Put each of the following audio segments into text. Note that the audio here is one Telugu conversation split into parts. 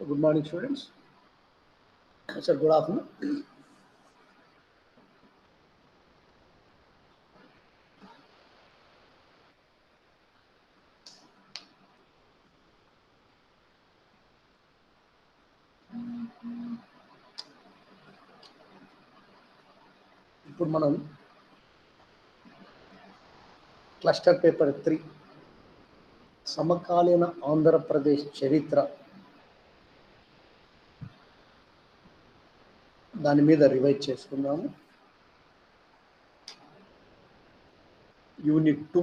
Good morning, students. Sir, good afternoon. ఇప్పుడు మనం క్లస్టర్ పేపర్ 3 సమకాలీన ఆంధ్రప్రదేశ్ చరిత్ర దాని మీద రివైజ్ చేసుకుందాము. యూనిట్ 2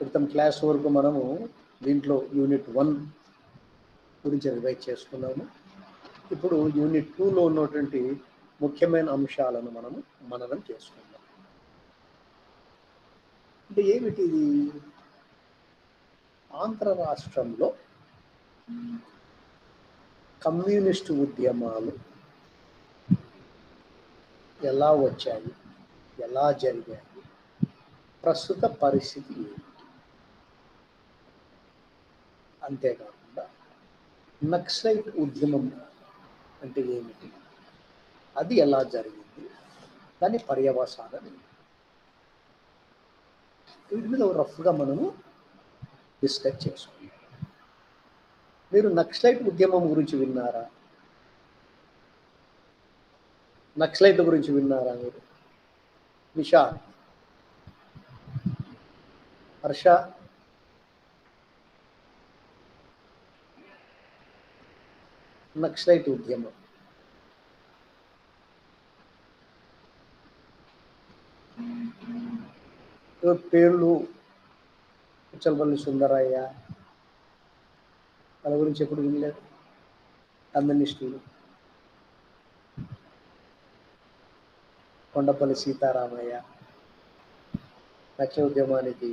క్రితం క్లాస్ వరకు మనము దీంట్లో యూనిట్ 1 గురించి రివైజ్ చేసుకున్నాము. ఇప్పుడు యూనిట్ 2లో ఉన్నటువంటి ముఖ్యమైన అంశాలను మనము మననం చేసుకుందాం. అంటే ఏమిటి ఇది? ఆంధ్ర రాష్ట్రంలో కమ్యూనిస్టు ఉద్యమాలు ఎలా వచ్చాయి, ఎలా జరిగాయి, ప్రస్తుత పరిస్థితి ఏమిటి, అంతేకాకుండా నక్సలైట్ ఉద్యమం అంటే ఏమిటి, అది ఎలా జరిగింది, దాని పర్యవసానం ఏంటి, వీటి మీద రఫ్గా మనము డిస్కస్ చేసుకుందాం. మీరు నక్సలైట్ ఉద్యమం గురించి విన్నారా? నక్సలైట్ గురించి విన్నారా మీరు? నిషా, హర్ష, నక్సలైట్ ఉద్యమం పేర్లు ఉచ్చలపల్లి సుందరయ్య, వాళ్ళ గురించి ఎప్పుడు వినలేదు. కమ్యూనిస్టులు కొండపల్లి సీతారామయ్య నక్సల్ ఉద్యమానికి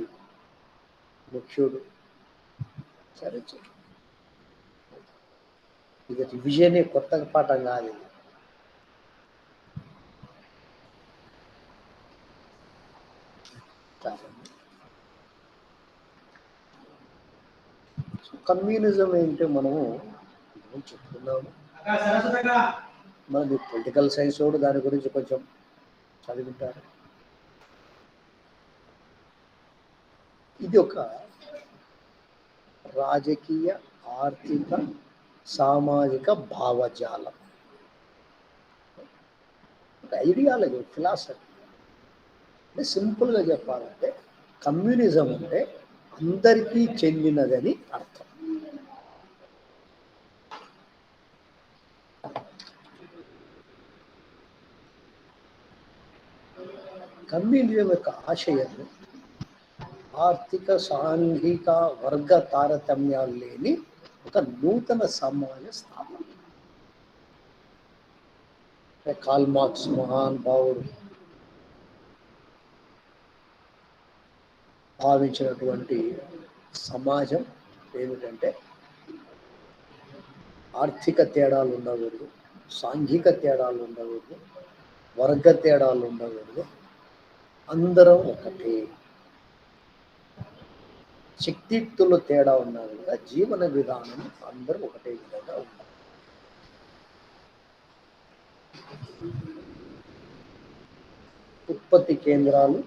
ముఖ్యుడు. సరే, ఇది రివిజనే, కొత్త పాఠం కాదు ఇది. కమ్యూనిజం ఏంటో మనము చెప్పుకున్నాము. మనది పొలిటికల్ సైన్స్ కూడా దాని గురించి కొంచెం చదివింటారు. ఇది ఒక రాజకీయ, ఆర్థిక, సామాజిక భావజాలం, ఒక ఐడియాలజీ, ఫిలాసఫీ. అంటే సింపుల్గా చెప్పాలంటే కమ్యూనిజం అంటే అందరికీ చెందినదని అర్థం. కమ్యూనిజం యొక్క ఆశయం ఆర్థిక, సాంఘిక, వర్గ తారతమ్యాలు లేని ఒక నూతన సమాజ స్థాపన. కార్ల్ మార్క్స్ మహానుభావుడు భావించినటువంటి సమాజం ఏమిటంటే ఆర్థిక తేడాలు ఉండకూడదు, సాంఘిక తేడాలు ఉండకూడదు, వర్గ తేడాలు ఉండకూడదు, అందరం ఒకటే. శక్తియుక్తుల తేడా ఉన్నా కూడా జీవన విధానం అందరూ ఒకటే విధంగా ఉండాలి. ఉత్పత్తి కేంద్రాలు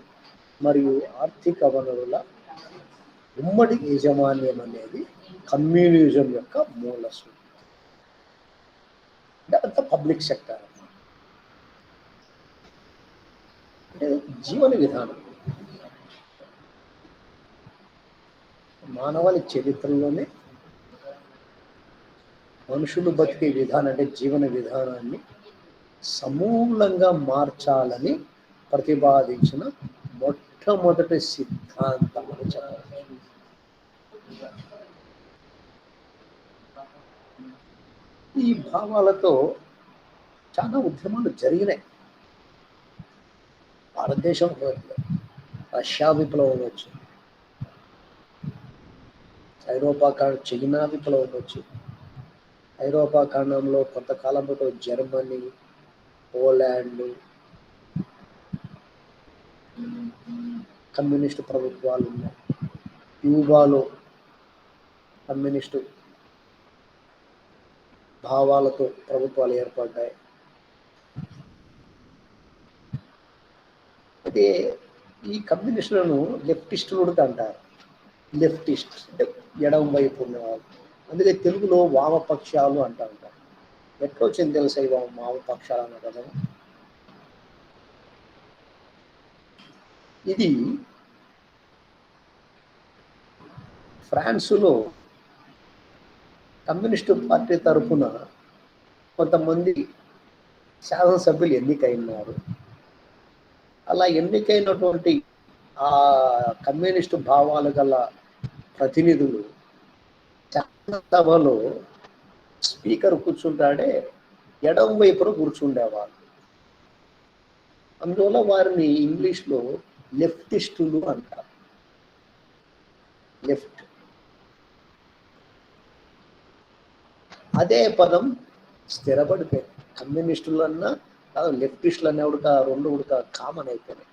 మరియు ఆర్థిక వనరుల ఉమ్మడి యాజమాన్యం అనేది కమ్యూనిజం యొక్క మూల సూత్రం. అంటే అంత పబ్లిక్ సెక్టర్ అంటే జీవన విధానం. మానవాళి చరిత్రలోనే మనుషులు బతికే విధానం అంటే జీవన విధానాన్ని సమూలంగా మార్చాలని ప్రతిపాదించిన మొట్టమొదటి సిద్ధాంతం అని చెప్పాలి. ఈ భావాలతో చాలా ఉద్యమాలు జరిగినాయి. భారతదేశం, రష్యా విప్లవం వచ్చు, ఐరోపా చైనా విప్లవం వచ్చు, ఐరోపా ఖండంలో కొంతకాలం పాటు జర్మనీ, పోలాండ్ కమ్యూనిస్టు ప్రభుత్వాలు ఉన్నాయి. క్యూబాలో కమ్యూనిస్టు భావాలతో ప్రభుత్వాలు ఏర్పడ్డాయి. అయితే ఈ కమ్యూనిస్టులను లెఫ్టిస్టులు కూడా అంటారు. లెఫ్టిస్ట్ అంటే ఎడమ వైపు ఉన్నవాళ్ళు. అందుకే తెలుగులో వామపక్షాలు అంటూ ఉంటారు. ఎట్లా వచ్చింది తెలుసా ఈ వామపక్షాలు అన్న కదా? ఇది ఫ్రాన్సులో కమ్యూనిస్టు పార్టీ తరఫున కొంతమంది శాసనసభ్యులు ఎన్నికైనారు. అలా ఎన్నికైనటువంటి ఆ కమ్యూనిస్టు భావాలు గల ప్రతినిధులు శాసనసభలో స్పీకర్ కూర్చుంటాడే ఎడమ వైపున కూర్చుండేవాళ్ళు. అందువల్ల వారిని ఇంగ్లీష్లో లెఫ్టిస్టులు అంటారు. లెఫ్ట్ అదే పదం స్థిరపడిపోయింది. కమ్యూనిస్టులు అన్నా లెఫ్టిస్టులు అనే ఉడక రెండు ఉడక కామన్ అయిపోయినాయి.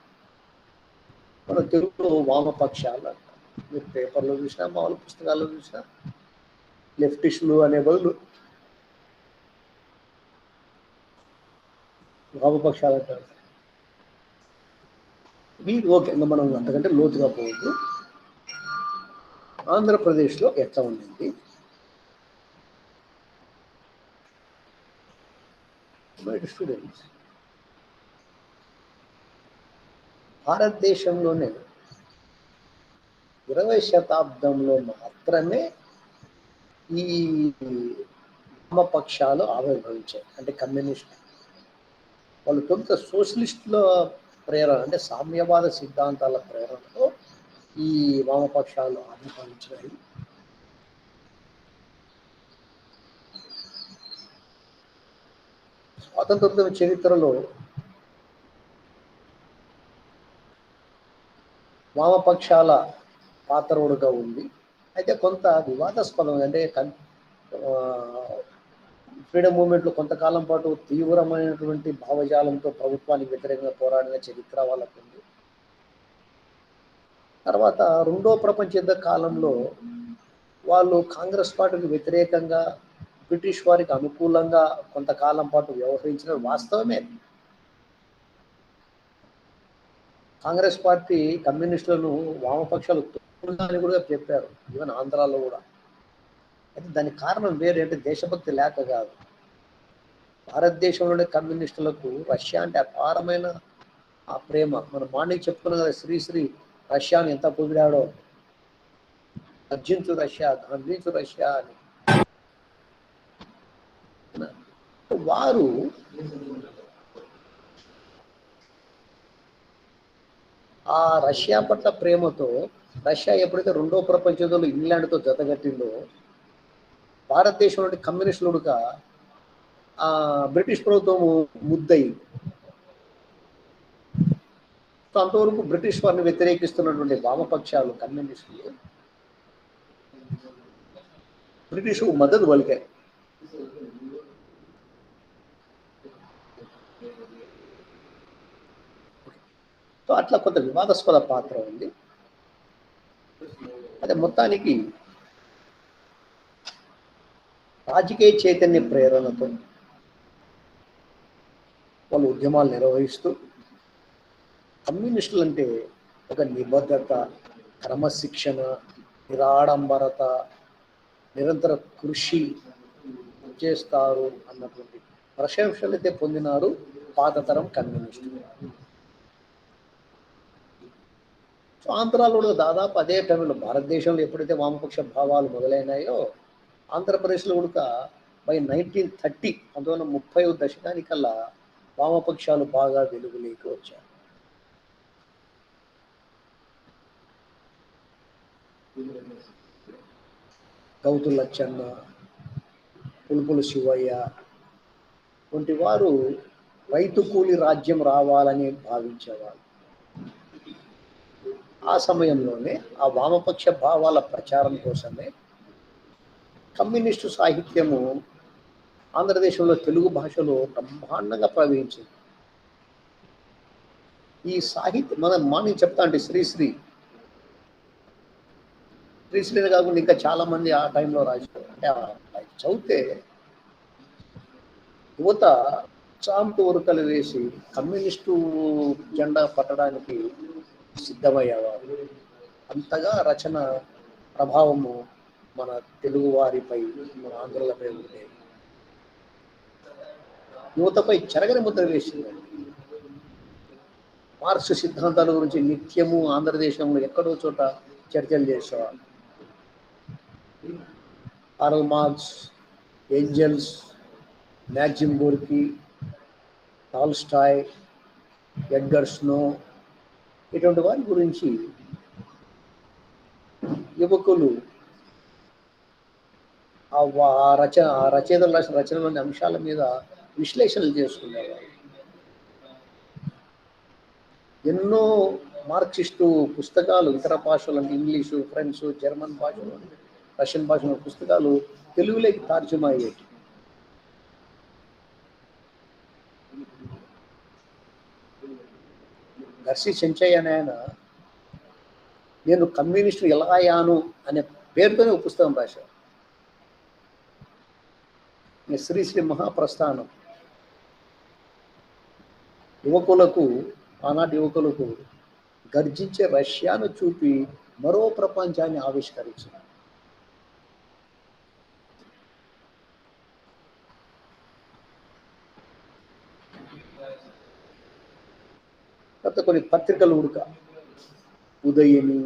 మన తెలుగులో వామపక్షాలు అంటారు. మీరు పేపర్లో చూసినా మామూలు పుస్తకాల్లో చూసినా లెఫ్టిస్టులు అనే బదులు వామపక్షాలు అంటారు. మీరు ఓకే, ఇంకా మనం అంతకంటే లోతుగా పోవద్దు. ఆంధ్రప్రదేశ్లో ఎట్లా ఉండింది? స్టూడెంట్స్, భారతదేశంలోనే 20వ శతాబ్దంలో మాత్రమే ఈ వామపక్షాలు ఆవిర్భవించాయి. అంటే కమ్యూనిస్ట్ వాళ్ళు తొలుత సోషలిస్టుల ప్రేరణ అంటే సామ్యవాద సిద్ధాంతాల ప్రేరణతో ఈ వామపక్షాలు ఆవిర్భవించాయి. స్వాతంత్రోద్యమ చరిత్రలో వామపక్షాల పాత్ర కూడా ఉంది. అయితే కొంత వివాదాస్పదం. అంటే ఫ్రీడమ్ మూవ్మెంట్లో కొంతకాలం పాటు తీవ్రమైనటువంటి భావజాలంతో ప్రభుత్వానికి వ్యతిరేకంగా పోరాడిన చరిత్ర వాళ్ళకు ఉంది. తర్వాత రెండో ప్రపంచ యుద్ధ కాలంలో వాళ్ళు కాంగ్రెస్ పార్టీకి వ్యతిరేకంగా బ్రిటిష్ వారికి అనుకూలంగా కొంతకాలం పాటు వ్యవహరించిన వాస్తవమే. కాంగ్రెస్ పార్టీ కమ్యూనిస్టులను వామపక్షాలు తోడుగాని కూడా చెప్పారు, ఈవెన్ ఆంధ్రాలో కూడా. అయితే దానికి కారణం వేరే, అంటే దేశభక్తి లేక కాదు. భారతదేశంలోని కమ్యూనిస్టులకు రష్యా అంటే అపారమైన ఆ ప్రేమ. మనం మార్నింగ్ చెప్పుకున్నాం కదా, శ్రీశ్రీ రష్యాను ఎంత పొగిడాడో, అర్జించు రష్యా, గాంధించు రష్యా అని. వారు ఆ రష్యా పట్ల ప్రేమతో, రష్యా ఎప్పుడైతే రెండో ప్రపంచ యుద్ధంలో ఇంగ్లాండ్తో జతగట్టిందో, భారతదేశంలోని కమ్యూనిస్టులుగా బ్రిటిష్ ప్రభుత్వం ముద్దయింది. అంతవరకు బ్రిటిష్ వారిని వ్యతిరేకిస్తున్నటువంటి వామపక్షాలు కమ్యూనిస్టులు బ్రిటిష్ మద్దతు పలికాయి. సో అట్లా కొంత వివాదాస్పద పాత్ర ఉంది. అదే మొత్తానికి రాజకీయ చైతన్య ప్రేరణతో వాళ్ళు ఉద్యమాలు నిర్వహిస్తూ, కమ్యూనిస్టులు అంటే ఒక నిబద్ధత, క్రమశిక్షణ, నిరాడంబరత, నిరంతర కృషి చేస్తారు అన్నటువంటి ప్రశంసలైతే పొందినారు పాతతరం కమ్యూనిస్టులు. సో ఆంధ్రాలో దాదాపు అదే టైంలో, భారతదేశంలో ఎప్పుడైతే వామపక్ష భావాలు మొదలైనాయో, ఆంధ్రప్రదేశ్లో కూడా బై 1930 1930 దశకానికల్లా వామపక్షాలు బాగా వెలుగులోకి వచ్చారు. గౌతు లచ్చన్న, పులుపుల శివయ్య వంటి వారు రైతు కూలి రాజ్యం రావాలని భావించేవారు. ఆ సమయంలోనే ఆ వామపక్ష భావాల ప్రచారం కోసమే కమ్యూనిస్టు సాహిత్యము ఆంధ్రదేశంలో తెలుగు భాషలో బ్రహ్మాండంగా ప్రవహించింది. ఈ సాహిత్యం మార్నింగ్ చెప్తా అంటే శ్రీశ్రీని కాకుండా ఇంకా చాలా మంది ఆ టైంలో రాశారు. అంటే చదివితే యువత చాంపు ఉరకలు వేసి కమ్యూనిస్టు జెండా పట్టడానికి సిద్ధమయ్యేవారు. అంతగా రచన ప్రభావము మన తెలుగు వారిపై, మన ఆంధ్రులపై ఉండేది. యువతపై చెరగని ముద్ర వేసిందండి. మార్క్స్ సిద్ధాంతాల గురించి నిత్యము ఆంధ్రదేశంలో ఎక్కడో చోట చర్చలు చేసేవారు. Karl Marx, Engels, Maxim Gorky, Tolstoy, Edgar Snow, ఇటువంటి వారి గురించి యువకులు ఆ రచయితలు రాసిన రచనలోని అంశాల మీద విశ్లేషణలు చేసుకునేవారు. ఎన్నో మార్క్సిస్టు పుస్తకాలు ఇతర భాషలు అంటే ఇంగ్లీషు, ఫ్రెంచ్, జర్మన్ భాషలు, రష్యన్ భాషలో పుస్తకాలు తెలుగులోకి తర్జుమా అయ్యేవి. గర్సి చెంచయ్య అనే ఆయన నేను కమ్యూనిస్టు ఎలా అయ్యాను అనే పేరుతోనే ఒక పుస్తకం రాశారు. శ్రీశ్రీ మహాప్రస్థానం యువకులకు, ఆనాటి యువకులకు గర్జించే రష్యాను చూపి మరో ప్రపంచాన్ని ఆవిష్కరించింది. తర్వాత కొన్ని పత్రికలు ఉడక, ఉదయిని,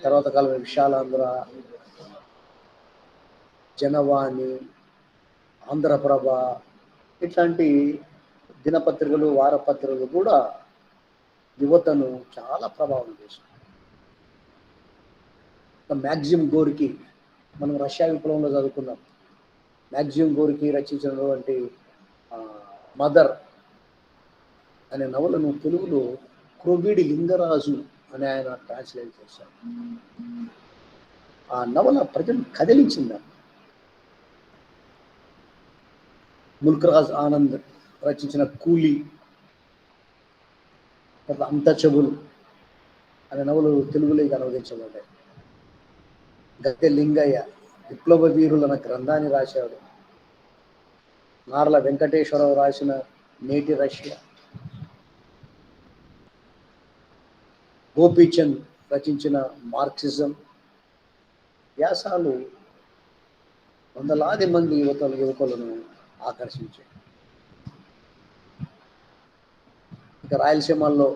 తర్వాత కాలం విశాలాంధ్ర, జనవాణి, ఆంధ్రప్రభ, ఇట్లాంటి దినపత్రికలు, వారపత్రికలు కూడా యువతను చాలా ప్రభావం చేశాయి. మ్యాక్సిమ్ గోర్కీ, మనం రష్యా విప్లవంలో చదువుకున్నాం. మ్యాక్సిమ్ గోర్కీ రచించినటువంటి మదర్ అనే నవలను తెలుగులో క్రొవ్వీడి లింగరాజు అని ఆయన ట్రాన్స్లేట్ చేశారు. ఆ నవల ప్రజలు కదిలించింది. ముల్క్రాజ్ ఆనంద్ రచించిన కూలీ, అంతచబుల్ అనే నవలు తెలుగులోకి అనువదించబడ్డాయి. గద్దె లింగయ్య విప్లవ వీరులు అన్న గ్రంథాన్ని రాశాడు. నార్ల వెంకటేశ్వరరావు రాసిన నేటి రష్యా, గోపీచంద్ రచించిన మార్క్సిజం వ్యాసాలు వందలాది మంది యువకులను ఆకర్షించాయి. ఇక రాయలసీమల్లో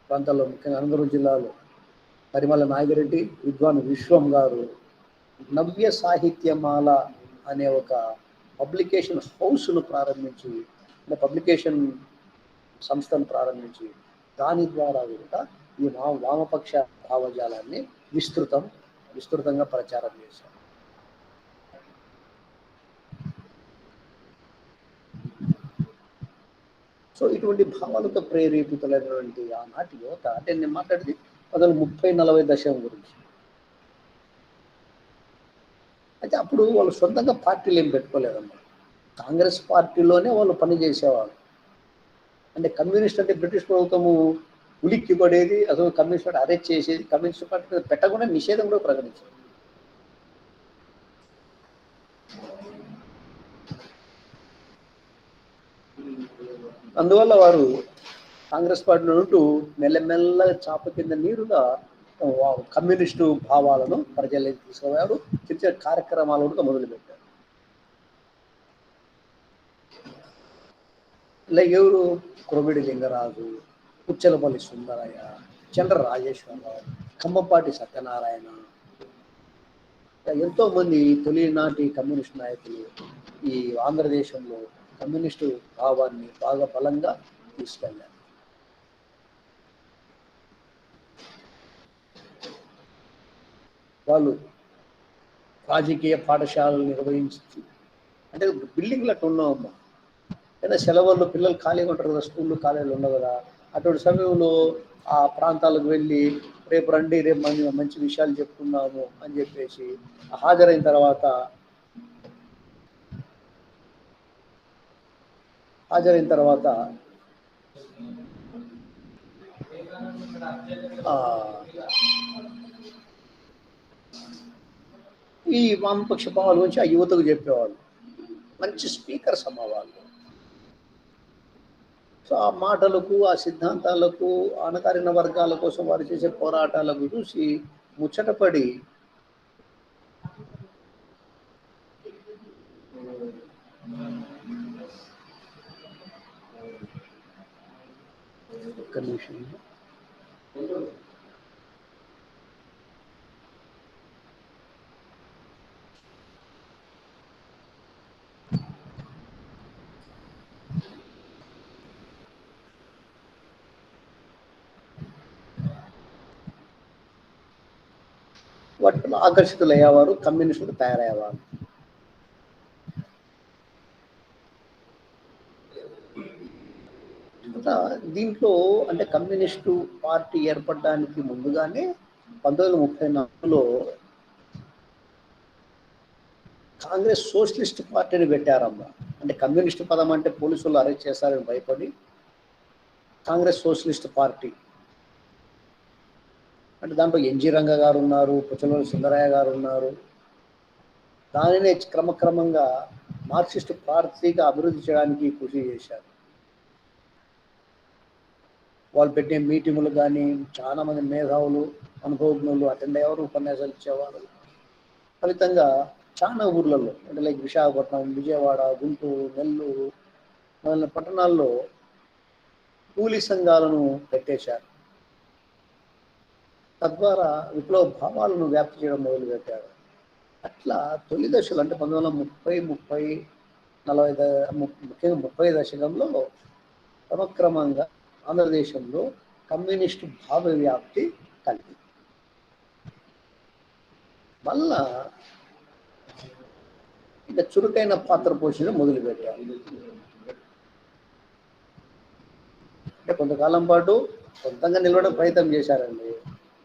ప్రాంతాల్లో, ముఖ్యంగా అనంతపురం జిల్లాలో పరిమళ నాగిరెడ్డి, విద్వాన్ విశ్వం గారు నవ్య సాహిత్యమాల అనే ఒక పబ్లికేషన్ హౌస్ను ప్రారంభించి, పబ్లికేషన్ సంస్థను ప్రారంభించి దాని ద్వారా కూడా ఈ వామపక్ష భావజాలాన్ని విస్తృతంగా ప్రచారం చేశారు. సో ఇటువంటి భావాలతో ప్రేరేపితులైనటువంటి ఆనాటి యువత, అంటే నేను మాట్లాడేది 1930-40 దశకం గురించి. అయితే అప్పుడు వాళ్ళు సొంతంగా పార్టీలు ఏం పెట్టుకోలేదన్నమాట. కాంగ్రెస్ పార్టీలోనే వాళ్ళు పనిచేసేవాళ్ళు. అంటే కమ్యూనిస్ట్ అంటే బ్రిటిష్ ప్రభుత్వము ఉలిక్కి పడేది, అసలు కమ్యూనిస్ట్ పార్టీ అరెస్ట్ చేసేది, కమ్యూనిస్ట్ పార్టీ మీద పెట్టకుండా నిషేధం కూడా ప్రకటించేది. అందువల్ల వారు కాంగ్రెస్ పార్టీలో ఉంటూ మెల్లమెల్లగా చాప కింద నీరుగా కమ్యూనిస్టు భావాలను ప్రజల్లోకి తీసుకుపోయారు. చిన్న చిన్న కార్యక్రమాలు కూడా మొదలుపెట్టారు. లైక్ ఎవరు? క్రొవ్వీడి లింగరాజు, పుచ్చలపల్లి సుందరయ్య, చంద్ర రాజేశ్వరరావు, ఖమ్మంపాటి సత్యనారాయణ, ఎంతో మంది తొలినాటి కమ్యూనిస్ట్ నాయకులు ఈ ఆంధ్రదేశంలో కమ్యూనిస్టు భావాన్ని బాగా బలంగా తీసుకెళ్ళారు. వాళ్ళు రాజకీయ పాఠశాలలు నిర్వహించి, అంటే బిల్డింగ్లు అట్లా ఉన్నామమ్మా, ఏదైనా సెలవుల్లో పిల్లలు ఖాళీగా ఉంటారు కదా, స్కూళ్ళు కాలేజీలు ఉండవు కదా, అటువంటి సమయంలో ఆ ప్రాంతాలకు వెళ్ళి రేపు రండి, రేపు మంచి విషయాలు చెప్పుకున్నాము అని చెప్పేసి హాజరైన తర్వాత ఈ వామపక్ష భావాల గురించి ఆ యువతకు చెప్పేవాళ్ళు. మంచి స్పీకర్స్ అమ్మ వాళ్ళు. సో ఆ మాటలకు, ఆ సిద్ధాంతాలకు, అణగారిన వర్గాల కోసం వారు చేసే పోరాటాలకు చూసి ముచ్చటపడి ఒక్క నిమిషం వాటిలో ఆకర్షితులయ్యేవారు, కమ్యూనిస్టులు తయారయ్యేవారు. దీంట్లో అంటే కమ్యూనిస్టు పార్టీ ఏర్పడడానికి ముందుగానే 1934లో కాంగ్రెస్ సోషలిస్ట్ పార్టీని పెట్టారమ్మా. అంటే కమ్యూనిస్ట్ పదం అంటే పోలీసులు అరెస్ట్ చేస్తారని భయపడి కాంగ్రెస్ సోషలిస్ట్ పార్టీ అంటే దాంట్లో ఎన్జి రంగ గారు ఉన్నారు, పుచ్చలూరి సుందరయ్య గారు ఉన్నారు. దానినే క్రమక్రమంగా మార్క్సిస్ట్ పార్టీగా అభివృద్ధి చేయడానికి కృషి చేశారు. వాళ్ళు పెట్టే మీటింగులు కానీ చాలా మంది మేధావులు, అనుభవజ్ఞులు అటెండ్ అయ్యేవారు, ఉపన్యాసాలు ఇచ్చేవారు. ఫలితంగా చాలా ఊర్లలో అంటే లైక్ విశాఖపట్నం, విజయవాడ, గుంటూరు, నెల్లూరు మొదలైన పట్టణాల్లో కూలీ సంఘాలను పెట్టేశారు. తద్వారా విప్లవ భావాలను వ్యాప్తి చేయడం మొదలుపెట్టారు. అట్లా తొలి దశలు అంటే 1930, 40 ముఖ్యంగా 30 దశకంలో క్రమక్రమంగా ఆంధ్రదేశంలో కమ్యూనిస్టు భావ వ్యాప్తి కలిగింది. మళ్ళా ఇక చురుకైన పాత్ర పోషణ మొదలుపెట్టారు. అంటే కొంతకాలం పాటు సొంతంగా నిలవడం ప్రయత్నం చేశారండి.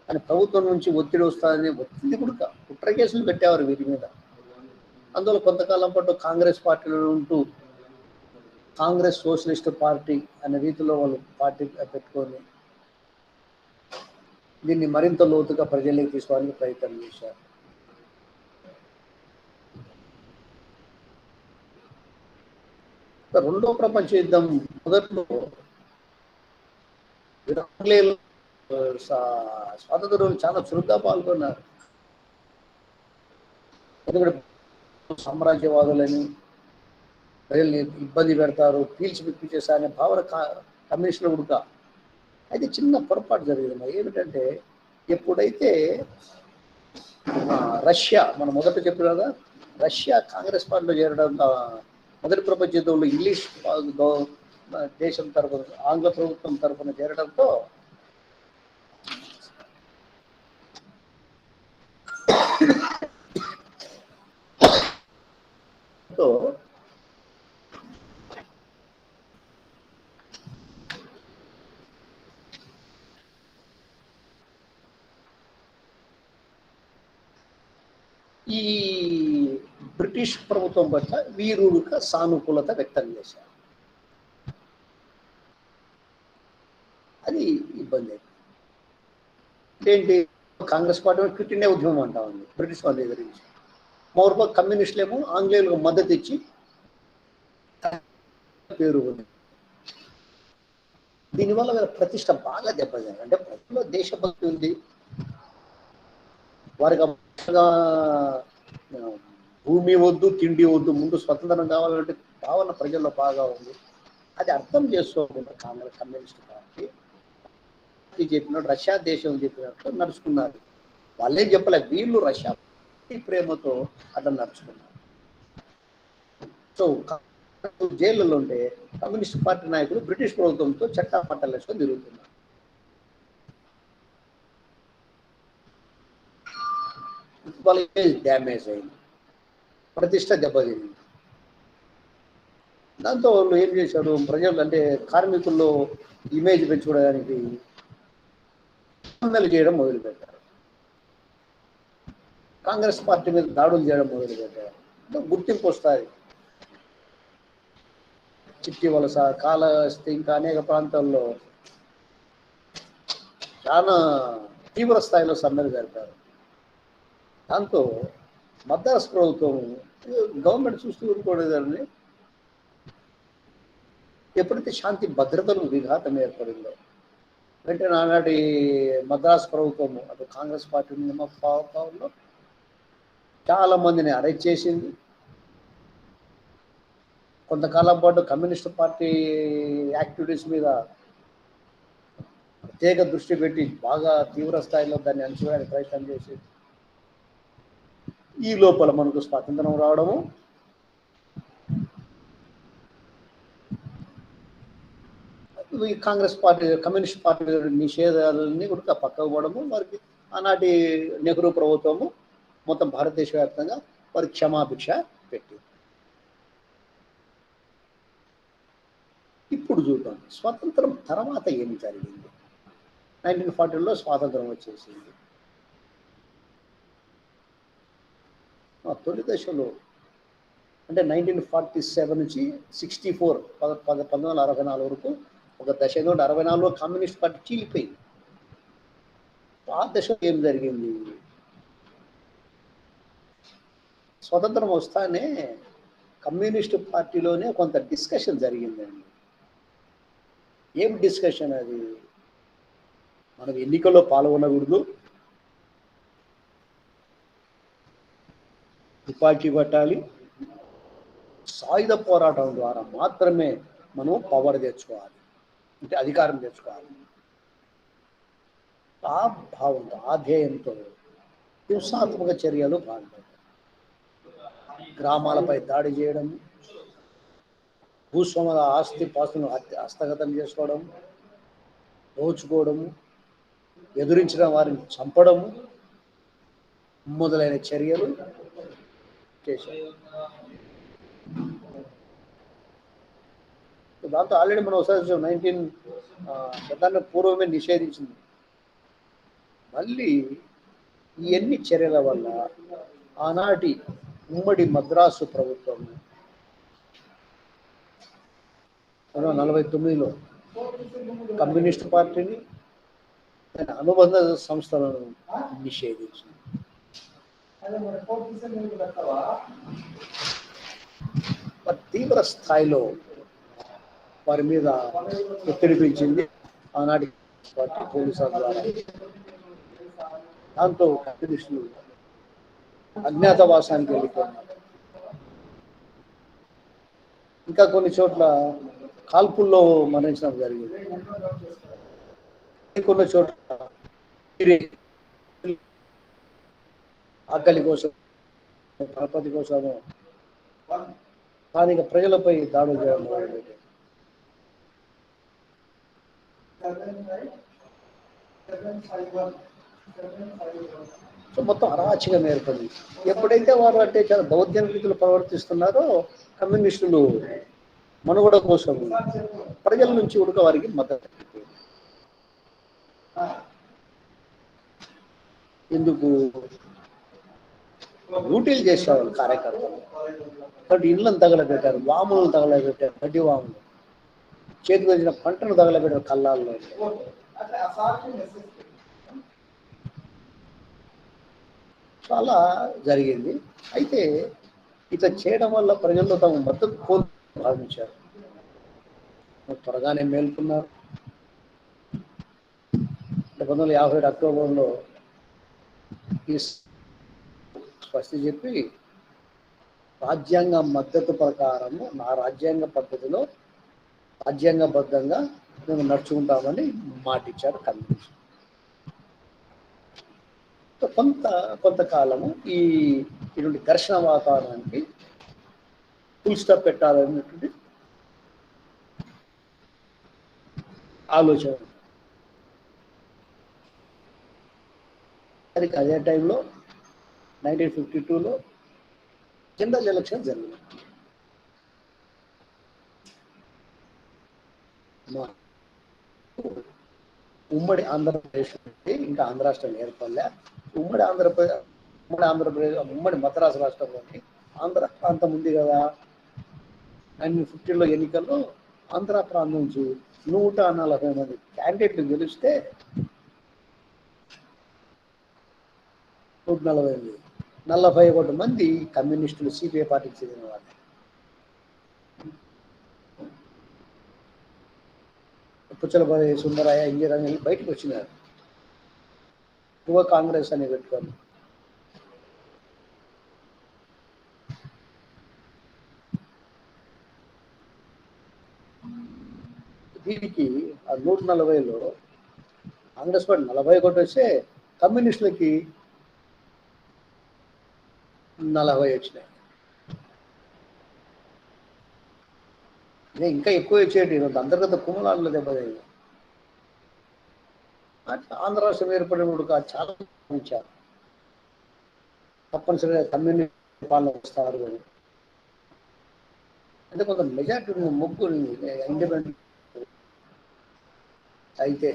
కానీ ప్రభుత్వం నుంచి ఒత్తిడి వస్తుందని ఒత్తిడి కూడా కుట్ర కేసులు పెట్టేవారు వీరి మీద. అందులో కొంతకాలం పాటు కాంగ్రెస్ పార్టీలో ఉంటూ కాంగ్రెస్ సోషలిస్ట్ పార్టీ అనే రీతిలో వాళ్ళు పార్టీ పెట్టుకొని దీన్ని మరింత లోతుగా ప్రజల్లోకి తీసుకోవడానికి ప్రయత్నం చేశారు. రెండో ప్రపంచ యుద్ధం మొదట్లో ఆంగ్లేయులు స్వాతంత్రులు చాలా చురుగ్గా పాల్గొన్నారు. ఎందుకంటే సామ్రాజ్యవాదులని ప్రజల్ని ఇబ్బంది పెడతారు, పీల్చిపిచ్చేసారనే భావన కమ్యూనిస్టులు కూడా. అయితే చిన్న పొరపాటు జరిగింది. ఏమిటంటే ఎప్పుడైతే రష్యా మనం మొదట చెప్పిన కదా, రష్యా కాంగ్రెస్ పార్టీలో చేరడం మొదటి ప్రపంచ యుద్ధంలో ఇంగ్లీష్ దేశం తరఫున, ఆంగ్ల ప్రభుత్వం తరఫున చేరడంతో ఈ బ్రిటిష్ ప్రభుత్వం పట్ల వీరుడుగా సానుకూలత వ్యక్తం చేశారు. అది ఇబ్బంది. ఏంటి కాంగ్రెస్ పార్టీ క్విట్ ఇండియా ఉద్యమం అంటా ఉంది బ్రిటిష్ వాళ్ళ దగ్గర నుంచి. మరొక కమ్యూనిస్టులేమో ఆంగ్లేయులకు మద్దతు ఇచ్చి పేరు ఉంది. దీనివల్ల వీళ్ళ ప్రతిష్ట బాగా దెబ్బతింది. అంటే ప్రజల్లో దేశభక్తి ఉంది, వారికి భూమి వద్దు, తిండి వద్దు, ముందు స్వతంత్రం కావాలంటే భావన ప్రజల్లో బాగా ఉంది. అది అర్థం చేసుకోకుండా కాంగ్రెస్ కమ్యూనిస్ట్ పార్టీ చెప్పినట్టు రష్యా దేశం చెప్పినట్టు నడుచుకున్నారు. వాళ్ళేం చెప్పలేదు, వీళ్ళు రష్యా ప్రేమతో అట్లా నడుచుకున్నారు. సో జైళ్ళలో ఉంటే కమ్యూనిస్ట్ పార్టీ నాయకులు బ్రిటిష్ ప్రభుత్వంతో చట్టా పట్టాలు వేసుకొని తిరుగుతున్నారు. వాళ్ళకి డ్యామేజ్ అయింది, ప్రతిష్ట దెబ్బతింది. దాంతో వాళ్ళు ఏం చేశారు, ప్రజలు అంటే కార్మికుల్లో ఇమేజ్ పెంచుకోవడానికి సమ్మెలు చేయడం మొదలుపెట్టారు. కాంగ్రెస్ పార్టీ మీద దాడులు చేయడం మొదలుపెట్టారు. గుర్తింపు వస్తుంది. చిట్టి వలస, కాళహస్తి ఇంకా అనేక ప్రాంతాల్లో చాలా తీవ్ర స్థాయిలో సమ్మెలు జరిపారు. దాంతో మద్రాసు ప్రభుత్వం గవర్నమెంట్ చూస్తూ ఊరుకోలేదండి. ఎప్పుడైతే శాంతి భద్రతలు విఘాతం ఏర్పడిందో వెంటనే ఆనాటి మద్రాసు ప్రభుత్వము అటు కాంగ్రెస్ పార్టీ నియమపాలనలో చాలా మందిని అరెస్ట్ చేసింది. కొంతకాలం పాటు కమ్యూనిస్ట్ పార్టీ యాక్టివిటీస్ మీద ప్రత్యేక దృష్టి పెట్టి బాగా తీవ్ర స్థాయిలో దాన్ని అణచివేయడానికి ప్రయత్నం చేసింది. ఈ లోపల మనకు స్వాతంత్రం రావడము, ఈ కాంగ్రెస్ పార్టీ కమ్యూనిస్ట్ పార్టీ నిషేధాలన్నీ కూడా పక్కకు పోవడము, వారికి ఆనాటి నెహ్రూ ప్రభుత్వము మొత్తం భారతదేశ వ్యాప్తంగా వారి క్షమాభిక్ష పెట్టింది. ఇప్పుడు చూద్దాం స్వాతంత్రం తర్వాత ఏమి జరిగింది. 1940లో స్వాతంత్రం వచ్చేసింది. తొలి దశలో అంటే 1947 నుంచి 64 1964 వరకు ఒక దశ. 64లో కమ్యూనిస్ట్ పార్టీ చీలిపోయింది. ఆ దశలో ఏం జరిగింది? స్వతంత్రం వస్తానే కమ్యూనిస్టు పార్టీలోనే కొంత డిస్కషన్ జరిగిందండి. ఏం డిస్కషన్ అది? మనం ఎన్నికల్లో పాల్గొనకూడదు, తుపాకీ పట్టాలి, సాయుధ పోరాటం ద్వారా మాత్రమే మనం పవర్ తెచ్చుకోవాలి, అంటే అధికారం తెచ్చుకోవాలి. ఆ భావంతో, ఆ ధ్యేయంతో హింసాత్మక చర్యలు పాల్గొంటారు. గ్రామాలపై దాడి చేయడం, భూస్వాముల ఆస్తి పాస్తులను హస్తగతం చేసుకోవడం, దోచుకోవడము, ఎదురించిన వారిని చంపడము మొదలైన చర్యలు చేశారు. దాంతో ఆల్రెడీ మనం ఒకసారి 19 పూర్వమే నిషేధించింది. మళ్ళీ ఇవన్నీ చర్యల వల్ల ఆనాటి ఉమ్మడి మద్రాసు ప్రభుత్వం 1949లో కమ్యూనిస్ట్ పార్టీని, దాని అనుబంధ సంస్థలను నిషేధించింది. తీవ్ర స్థాయిలో వారి మీద ఒత్తిడి పెంచింది ఆనాటి పార్టీ పోలీసుల ద్వారా. దాంతో కమ్యూనిస్టులు అజ్ఞాతవాసానికి వెళ్ళిపోయినారు. ఇంకా కొన్ని చోట్ల కాల్పుల్లో మరణించడం జరిగింది. కొన్ని చోట్ల ఆకలి కోసం, పరపతి కోసము స్థానిక ప్రజలపై దాడులు చేయడం మొదలుపెట్టారు. సో మొత్తం అరాచకం ఏర్పడింది. ఎప్పుడైతే వారు అంటే చాలా దౌర్జన్య రీతిలో ప్రవర్తిస్తున్నారో కమ్యూనిస్టులు మనుగడ కోసం ప్రజల నుంచి ఉడక వారికి మద్దతు ఎందుకు డ్యూటీలు చేసేవాళ్ళు కార్యకర్తలు. కాబట్టి ఇళ్ళను తగలబెట్టారు, వాములను తగలబెట్టారు, గడ్డి వాములు, చేతికి వచ్చిన పంటను తగలబెట్టారు కళ్ళాల్లో. చాలా జరిగింది. అయితే ఇట్లా చేయడం వల్ల ప్రజల్లో తమ మద్దతు కోల్పోయి భావించారు. త్వరగానే మేల్కొన్నారు. 1957 అక్టోబర్లో ఈ స్పష్టి చెప్పి రాజ్యాంగ మద్దతు ప్రకారము నా రాజ్యాంగ పద్ధతిలో రాజ్యాంగబద్ధంగా మేము నడుచుకుంటామని మాటిచ్చారు కమ్యూనిస్ట్. కొంతకాలము ఇటువంటి ఘర్షణ వాతావరణానికి ఫుల్ స్టాప్ పెట్టాలనేటువంటి ఆలోచన. అదే టైంలో 1952లో జనరల్ ఎలక్షన్ జరిగింది. ఉమ్మడి ఆంధ్రప్రదేశ్ ఇంకా ఆంధ్ర రాష్ట్రం ఏర్పడలే. ఉమ్మడి మద్రాసు రాష్ట్రంలోని ఆంధ్ర ప్రాంతం ఉంది కదా. 1950లో ఎన్నికల్లో ఆంధ్ర ప్రాంతం నుంచి 140 మంది క్యాండిడేట్లు గెలిస్తే 140 41 మంది కమ్యూనిస్టులు సిపిఐ పార్టీకి చెందిన వాళ్ళు. పుచ్చలపల్లి సుందరయ్య, ఇందిరాని బయటకు వచ్చినారు. యువ కాంగ్రెస్ అని పెట్టుకొని. దీనికి ఆ 140లో కాంగ్రెస్ పార్టీ 41 వస్తే కమ్యూనిస్టులకి 40 వచ్చినాయి. ఇంకా ఎక్కువ వచ్చేటి అంతర్గత కుమలాల్లో దెబ్బతింది. అట్లా ఆంధ్ర రాష్ట్రం ఏర్పడినప్పుడు చాలా ఇచ్చారు. తప్పనిసరిగా కమ్యూనిస్ట్ పాలన వస్తారు అని. అంటే కొంత మెజార్టీ ముగ్గు ఇండిపెండెంట్ అయితే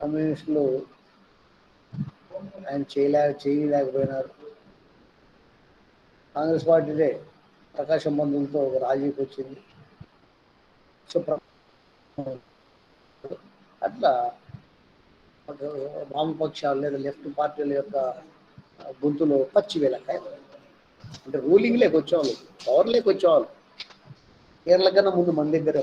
కమ్యూనిస్టులు ఆయన చేయలేకపోయినారు. కాంగ్రెస్ పార్టీదే ప్రకాశం బంధువులతో ఒక రాజీకి వచ్చింది. సో అట్లా వామపక్షాలు లేదా లెఫ్ట్ పార్టీల యొక్క గొంతులో పచ్చి వేలకాయ. అంటే రూలింగ్ లేక వచ్చేవాళ్ళు, పవర్ లేక వచ్చేవాళ్ళు. కేరళ కన్నా ముందు మన దగ్గర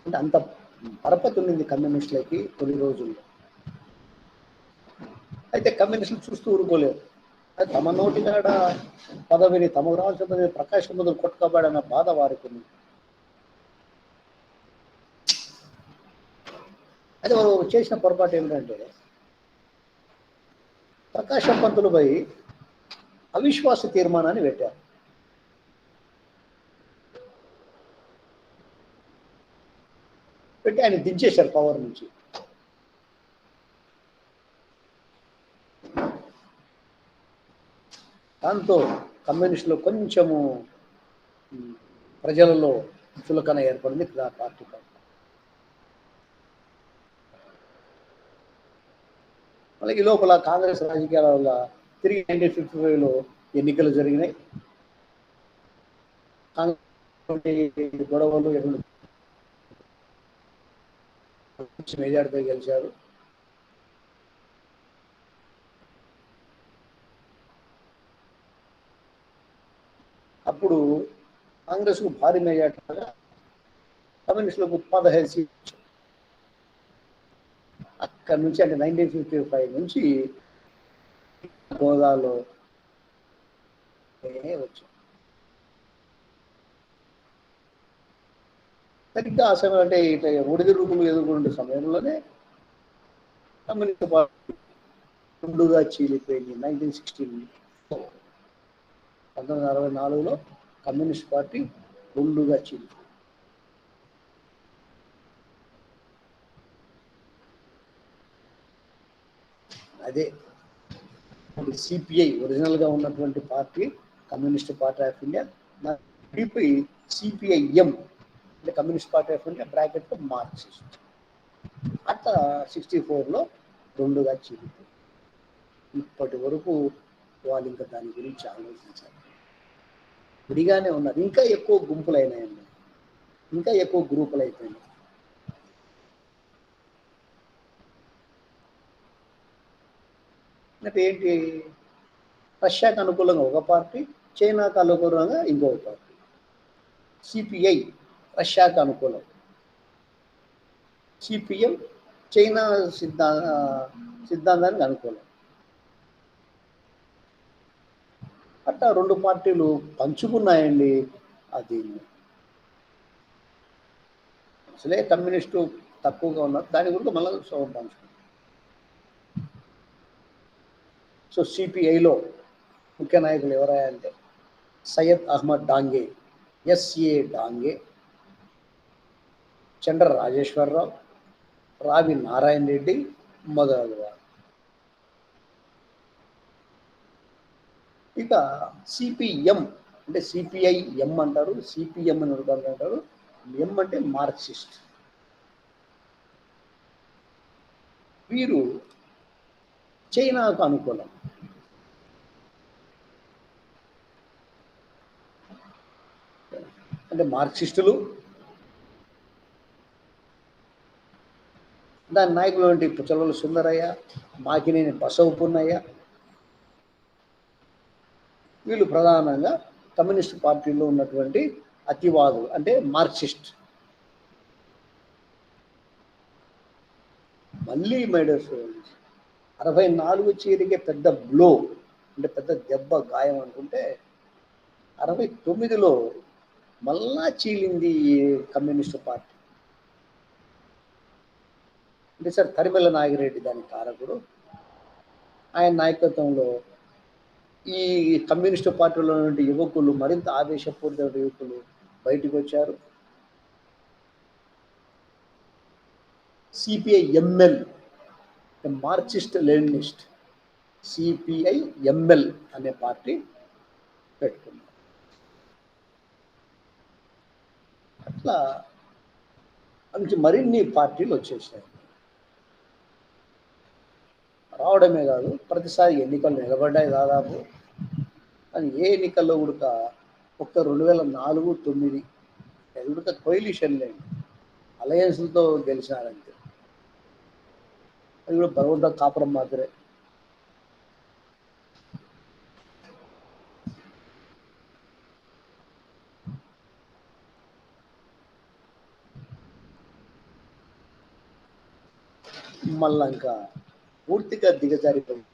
అంటే అంత పరపతి ఉండింది కమ్యూనిస్టులకి కొన్ని రోజుల్లో. అయితే కమ్యూనిస్టులు చూస్తూ ఊరుకోలేరు. తమ నోటి కాడ పదవిని తమకు రావాల్సిన పదవి ప్రకాశం మొదలు కొట్టుకోబడన్న బాధ వారికి ఉంది. అది వారు చేసిన పొరపాటు ఏమిటంటే ప్రకాశం పంతులపై అవిశ్వాస తీర్మానాన్ని పెట్టారు. పెట్టి ఆయన దించేశారు పవర్ నుంచి. దాంతో కమ్యూనిస్టులు కొంచెము ప్రజలలో చులకన ఏర్పడింది పార్టీ. మళ్ళీ ఈ లోపల కాంగ్రెస్ రాజకీయాల వల్ల తిరిగి 1955లో ఎన్నికలు జరిగినాయి. గొడవలు మెజార్టీతో గెలిచారు. అప్పుడు కాంగ్రెస్ కు భారీ మెజార్టీగా, కమ్యూనిస్టులకు 15 సీట్లు. అక్కడి నుంచి అంటే 1955 నుంచి హోదాలో వచ్చాం. సరిగ్గా ఆ సమయం అంటే ఇట్లా ఒడిదుడుకులు ఎదుర్కొనే సమయంలోనే కమ్యూనిస్ట్ పార్టీ రెండుగా చీలిపోయింది. 1964లో కమ్యూనిస్ట్ పార్టీ రెండుగా చీలిపోయింది. అదే సిపిఐ ఒరిజినల్ గా ఉన్నటువంటి party communist party of India, విడిపోయి సిపిఐఎం అంటే communist party of India bracket Marxist. అట్లా 64లో రెండుగా చీలిపోయింది. ఇప్పటి వరకు వాళ్ళు ఇంకా దాని గురించి ఆలోచించారు. విడిగానే ఉన్నారు. ఇంకా ఎక్కువ గుంపులు అయినాయండి, ఇంకా ఎక్కువ గ్రూపులు అయిపోయినాయి. అంటే ఏంటి, రష్యాకు అనుకూలంగా ఒక పార్టీ, చైనాకు అనుకూలంగా ఇంకొక పార్టీ. సిపిఐ రష్యాకు అనుకూలం, సిపిఎం చైనా సిద్ధాంతానికి అనుకూలం. అట్లా రెండు పార్టీలు పంచుకున్నాయండి. అది అసలే కమ్యూనిస్టు తక్కువగా ఉన్నారు, దాని గురించి మళ్ళీ పంచుకున్నారు. సో సిపిఐలో ముఖ్య నాయకులు ఎవరయ్యా అంటే సయ్యద్ అహ్మద్ డాంగే, ఎస్ఏ డాంగే, చండ్ర రాజేశ్వరరావు, రావి నారాయణ రెడ్డి మొదలగువారు. ఇక సిపిఎం అంటే సిపిఐ ఎం అంటారు, సిపిఎం అని అంటారు. ఎం అంటే మార్క్సిస్ట్. వీరు చైనాకు అనుకూలం. అంటే మార్క్సిస్టులు దాని నాయకులు ఏంటి? పుచ్చలూరి సుందరయ్య, మాకినేని బసవపున్నయ్య. వీళ్ళు ప్రధానంగా కమ్యూనిస్ట్ పార్టీలో ఉన్నటువంటి అతివాదులు, అంటే మార్క్సిస్ట్. మళ్ళీ మైడర్స్ 64 చీరికే పెద్ద బ్లో, అంటే పెద్ద దెబ్బ గాయం అనుకుంటే 69లో మళ్ళా చీలింది కమ్యూనిస్టు పార్టీ. అంటే సార్ తరిమెల నాగిరెడ్డి దానికి కారకుడు. ఆయన నాయకత్వంలో ఈ కమ్యూనిస్టు పార్టీలో నుండి యువకులు, మరింత ఆవేశపూరిత యువకులు బయటకు వచ్చారు. CPI ML, Marxist Leninist, CPI ML అనే పార్టీ పెట్టుకున్నారు. అట్లా నుంచి మరిన్ని పార్టీలు వచ్చేసాయి. రావడమే కాదు, ప్రతిసారి ఎన్నికలు నిలబడ్డాయి దాదాపు. కానీ ఏ ఎన్నికల్లో కూడా ఒక్క 2004, 2009 కూడా కొయిలిషన్ లేండి, అలయన్స్లతో గెలిచారంతే. అది కూడా భగవంత కాపురం మాత్రమే. మళ్ళా ఇంకా పూర్తిగా దిగజారిపోయింది.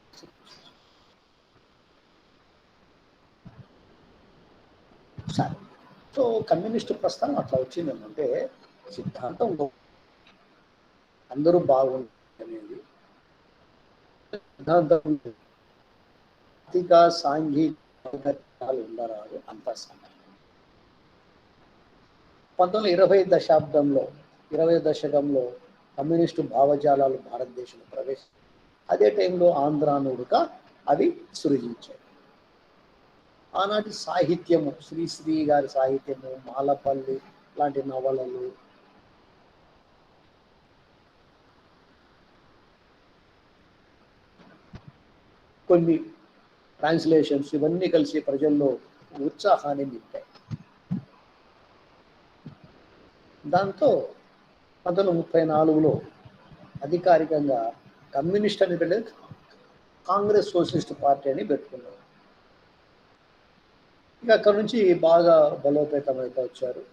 సరే, సో కమ్యూనిస్టు ప్రస్థానం అట్లా వచ్చిందేమంటే, సిద్ధాంతం అందరూ బాగుంటుంది, సిద్ధాంతం ఆర్థిక సాంఘిక ఉండరాదు అంత సమయం. 1920 దశకంలో కమ్యూనిస్టు భావజాలాలు భారతదేశంలో ప్రవేశం. అదే టైంలో ఆంధ్రానుడుక అవి సృజించాయి. ఆనాటి సాహిత్యము, శ్రీశ్రీ గారి సాహిత్యము, మాలపల్లి లాంటి నవలలు, కొన్ని ట్రాన్స్లేషన్స్, ఇవన్నీ కలిసి ప్రజల్లో ఉత్సాహాన్ని నింపాయి. దాంతో 1934లో అధికారికంగా కమ్యూనిస్ట్ అని పెట్టేది కాంగ్రెస్ సోషలిస్ట్ పార్టీ అని పెట్టుకున్నారు. ఇక అక్కడి నుంచి బాగా బలోపేతమైతే వచ్చారు.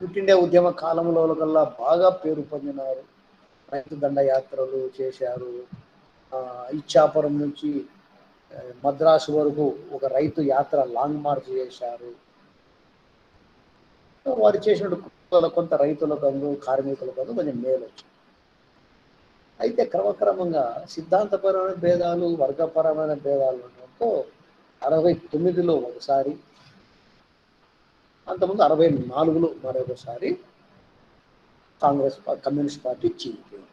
క్విట్ ఇండియా ఉద్యమ కాలంలో కల్లా బాగా పేరు పొందినారు. రైతు దండయాత్రలు చేశారు. ఇచ్చాపురం నుంచి మద్రాసు వరకు ఒక రైతు యాత్ర లాంగ్ మార్చ్ చేశారు. వారు చేసినట్టు కొంత రైతులకు, కార్మికులకు కొంచెం మేలు వచ్చింది. అయితే క్రమక్రమంగా సిద్ధాంతపరమైన భేదాలు, వర్గపరమైన భేదాలు ఉండడంతో 69లో ఒకసారి, అంతకుముందు 64లో మరొకసారి కమ్యూనిస్ట్ పార్టీ చీలిపోయింది.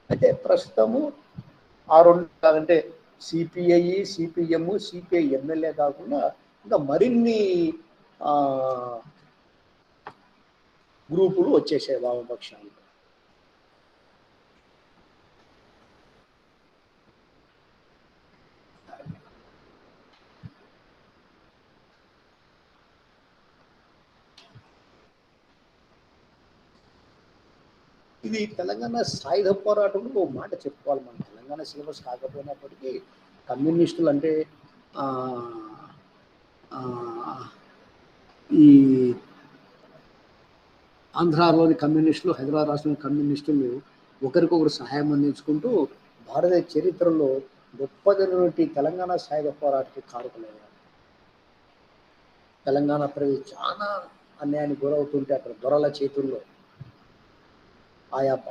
అయితే ప్రస్తుతము ఆ రెండు కాదంటే సిపిఐ, సిపిఎం, సిపిఐ ఎమ్మెల్యే కాకుండా ఇంకా మరిన్ని గ్రూపులు వచ్చేసాయి వామపక్షాలు. ఇది తెలంగాణ సాయుధ పోరాటంలో ఒక మాట చెప్పుకోవాలి. మన తెలంగాణ సిలబస్ కాకపోయినప్పటికీ కమ్యూనిస్టులు అంటే ఈ ఆంధ్రాలోని కమ్యూనిస్టులు, హైదరాబాద్ రాష్ట్రంలోని కమ్యూనిస్టులు ఒకరికొకరు సహాయం అందించుకుంటూ భారతదేశ చరిత్రలో గొప్పదైనటువంటి తెలంగాణ సాయుధ పోరాటానికి కారకులయ్యారు. తెలంగాణ ప్రజలు చాలా అన్యాయానికి గురవుతుంటే అక్కడ దొరల చేతుల్లో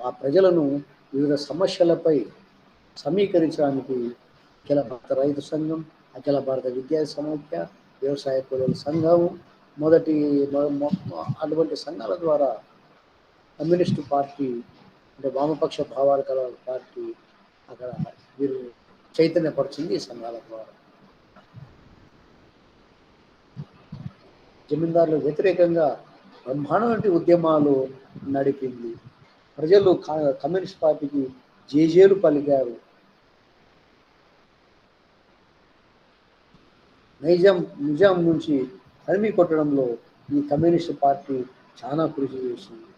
ఆ ప్రజలను వివిధ సమస్యలపై సమీకరించడానికి అఖిల భారత రైతు సంఘం, అఖిల భారత విద్యా సమాఖ్య, వ్యవసాయ కూలీల సంఘం అటువంటి సంఘాల ద్వారా కమ్యూనిస్టు పార్టీ, అంటే వామపక్ష భావాలు కల పార్టీ అక్కడ వీరు చైతన్యపరిచింది ఈ సంఘాల ద్వారా. జమీందారులు వ్యతిరేకంగా బ్రహ్మాండమైన ఉద్యమాలు నడిపింది. ప్రజలు కమ్యూనిస్ట్ పార్టీకి జేజేలు పలికారు. నిజాం నుంచి తరిమి కొట్టడంలో ఈ కమ్యూనిస్ట్ పార్టీ చాలా కృషి చేసింది.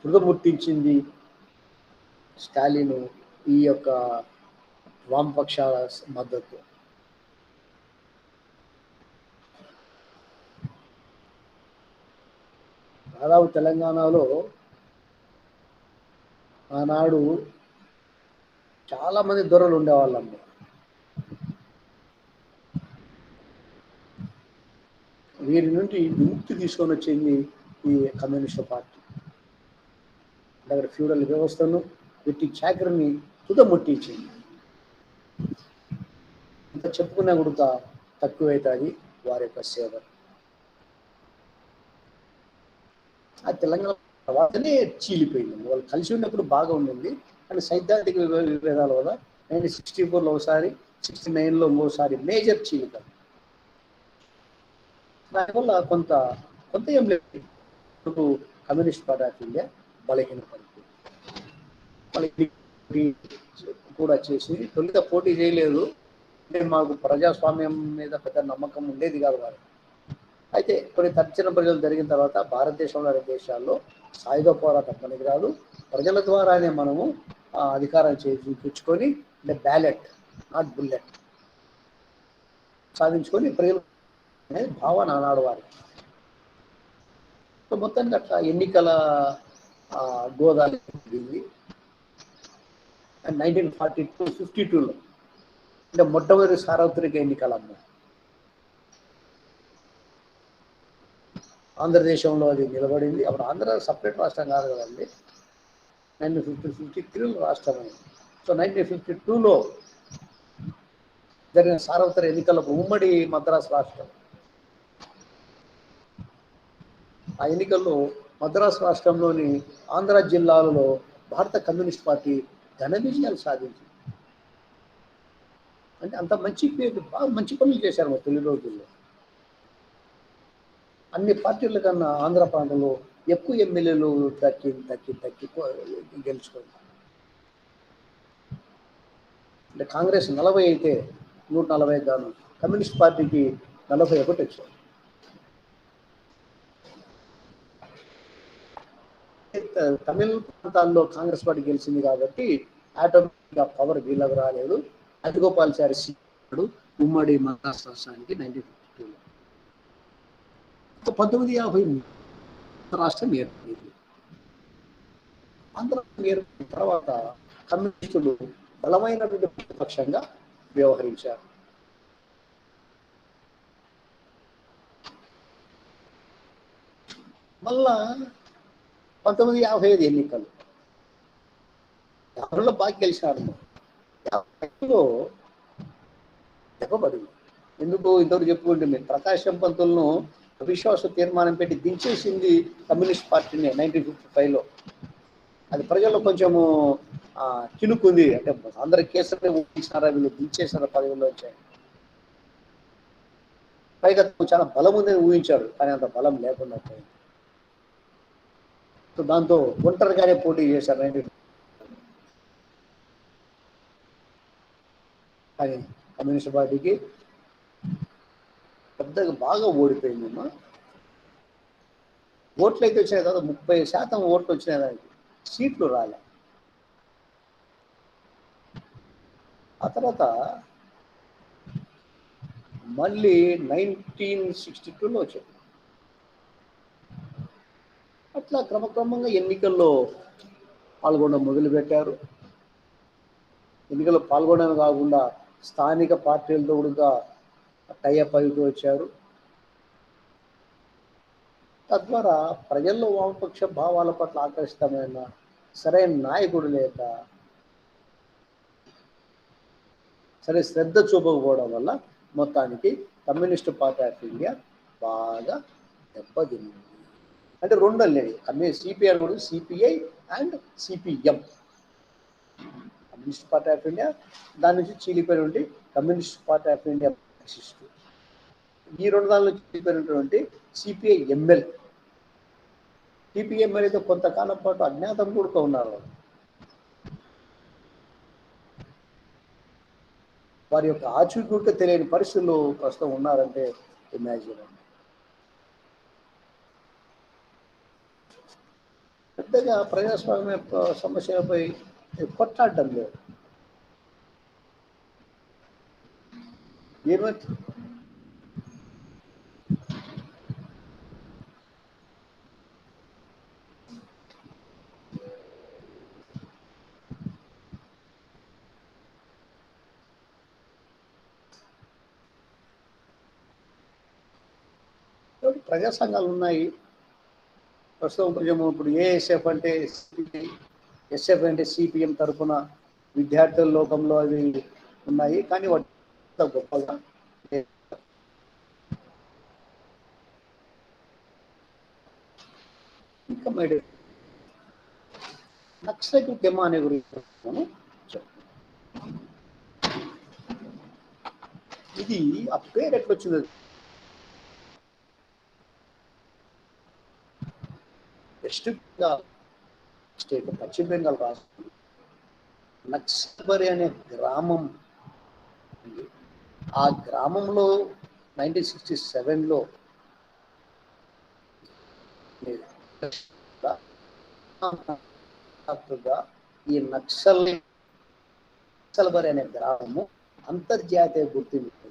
తుదముట్టించింది స్టాలిన్ ఈ యొక్క వామపక్షాల మద్దతు. దాదాపు తెలంగాణలో ఆనాడు చాలామంది దొరలు ఉండేవాళ్ళమ్మ. వీరి నుండి విముక్తి తీసుకొని వచ్చింది ఈ కమ్యూనిస్టు పార్టీ. దగ్గర ఫ్యూడల్ వ్యవస్థను పెట్టి చాకరిని తుదముట్టించింది. ఇంత చెప్పుకున్నా కూడా తక్కువైతుంది వారి యొక్క సేవ. ఆ తెలంగాణ తర్వాతనే చీలిపోయింది. వాళ్ళు కలిసి ఉన్నప్పుడు బాగా ఉండింది, కానీ సైద్ధాంతిక విభేదాల వల్ల 1964లో ఒకసారి, 69లో ఇంకోసారి మేజర్ చీలిక. దానివల్ల కొంత ఏం లేదు, కమ్యూనిస్ట్ పార్టీ ఆఫ్ ఇండియా బలహీనపడుతుంది. కూడా చేసి తొలిత పోటీ చేయలేదు. అంటే మాకు ప్రజాస్వామ్యం మీద పెద్ద నమ్మకం ఉండేది కాదు వారు. అయితే కొన్ని తర్చన ప్రజలు జరిగిన తర్వాత భారతదేశంలోని దేశాల్లో సాయుధ పోరాటం పనికిరాదు, ప్రజల ద్వారానే మనము అధికారం చూపించుకొని బ్యాలెట్ నాట్ బుల్లెట్ సాధించుకొని ప్రజలు అనేది భావన ఆనాడు వారి. సో మొత్తానికి అట్లా ఎన్నికల గోదావరి 1942-52లో అంటే మొట్టమొదటి సార్వత్రిక ఎన్నికలమ్మ. ఆంధ్రదేశంలో అది నిలబడింది. అప్పుడు ఆంధ్ర సపరేట్ రాష్ట్రం కాదు కదండి, 1953లో రాష్ట్రం అయింది. సో 1952లో జరిగిన సార్వత్రిక ఎన్నికలకు ఉమ్మడి మద్రాసు రాష్ట్రం. ఆ ఎన్నికల్లో మద్రాసు రాష్ట్రంలోని ఆంధ్ర జిల్లాలలో భారత కమ్యూనిస్ట్ పార్టీ ఘన విజయాలు సాధించింది. అంటే అంత మంచి పేరు, బాగా మంచి పనులు చేశారు మా తొలి రోజుల్లో. అన్ని పార్టీల కన్నా ఆంధ్ర ప్రాంతంలో ఎక్కువ ఎమ్మెల్యేలు తక్కి గెలుచుకుంది. అంటే కాంగ్రెస్ 40 అయితే 140 గాను కమ్యూనిస్ట్ పార్టీకి 41 వచ్చాయి. తమిళ ప్రాంతాల్లో కాంగ్రెస్ పార్టీ గెలిచింది కాబట్టి ఆటోమేటిక్గా పవర్ వీళ్ళకు రాలేదు. రాజగోపాల్చారి సీడు ఉమ్మడి మద్రాసు రాష్ట్రానికి 1952లో. 1950 రాష్ట్రం ఏర్పడింది. ఆంధ్ర ఏర్పడిన తర్వాత కమ్యూనిస్టులు బలమైనటువంటి ప్రతిపక్షంగా వ్యవహరించారు. మళ్ళా 1955 ఎన్నికలు 50లో బాగా గెలిచినారు. 50లో దెబ్బపడింది. ఎందుకు ఇంతవరకు చెప్పుకుంటే మేము ప్రకాశం పంతులను అవిశ్వాస తీర్మానం పెట్టి దించేసింది కమ్యూనిస్ట్ పార్టీని 1955లో. అది ప్రజల్లో కొంచెము చినుకుంది. అంటే అందరి కేసులనే ఊహించినారా, వీళ్ళు దించేసారా పదవిలో వచ్చాయి. పైగా చాలా బలం ఉందని ఊహించారు, కానీ అంత బలం లేకుండా పోయింది. సో దాంతో ఒంటరిగానే పోటీ చేశారు 19. కానీ కమ్యూనిస్ట్ పార్టీకి పెద్దగా బాగా ఓడిపోయిందమ్మా. ఓట్లు అయితే వచ్చినాయి కదా, 30% ఓట్లు వచ్చినాయి, దానికి సీట్లు రాలే. ఆ తర్వాత మళ్ళీ 1962లో వచ్చాయి. అట్లా క్రమక్రమంగా ఎన్నికల్లో పాల్గొనడం మొదలుపెట్టారు. ఎన్నికల్లో పాల్గొనడం కాకుండా స్థానిక పార్టీలతో కూడా టైఅప్ అవుతూ వచ్చారు. తద్వారా ప్రజల్లో వామపక్ష భావాల పట్ల ఆకర్షితమైన సరైన నాయకుడు లేక, సరే శ్రద్ధ చూపకపోవడం వల్ల మొత్తానికి కమ్యూనిస్ట్ పార్టీ ఆఫ్ ఇండియా బాగా దెబ్బతింది. అంటే రెండు అల్లేది సిపిఐ కూడా, CPI and CPM, communist party of India, దాని నుంచి చీలిపోయినటువంటి communist party of India Marxist. ఈ రెండు దానిలో చీలిపోయినటువంటి సిపిఐ ఎంఎల్. సిపిఎంఎల్ అయితే కొంతకాలం పాటు అజ్ఞాతం కూడా ఉన్నారు. వారి యొక్క ఆచూకీ తెలియని పరిస్థితుల్లో ప్రస్తుతం ఉన్నారంటే ఇమాజిన్. పెద్దగా ప్రజాస్వామ్య సమస్యలపై కొట్లాడడం లేదు. ఏమవుతుంది? ప్రజా సంఘాలు ఉన్నాయి. ప్రస్తుతం కొంచెం ఇప్పుడు ఏఎస్ఎఫ్ అంటే ఎస్ఎఫ్ అంటే సిపిఎం తరఫున విద్యార్థుల లోకంలో అవి ఉన్నాయి. కానీ వాటి గొప్పగా ఇంకా మేడ నక్సలైట్ ఉద్యమం అనే గురించి ఇది ఆ పేరు ఎట్లొచ్చింది? వెస్ట్ బెంగాల్ స్టేట్, పశ్చిమ బెంగాల్ రాష్ట్రం నక్సల్బరి అనే గ్రామం. ఆ గ్రామంలో 1967లో ఈ నక్సల్బరి అనే గ్రామము అంతర్జాతీయ గుర్తింపు.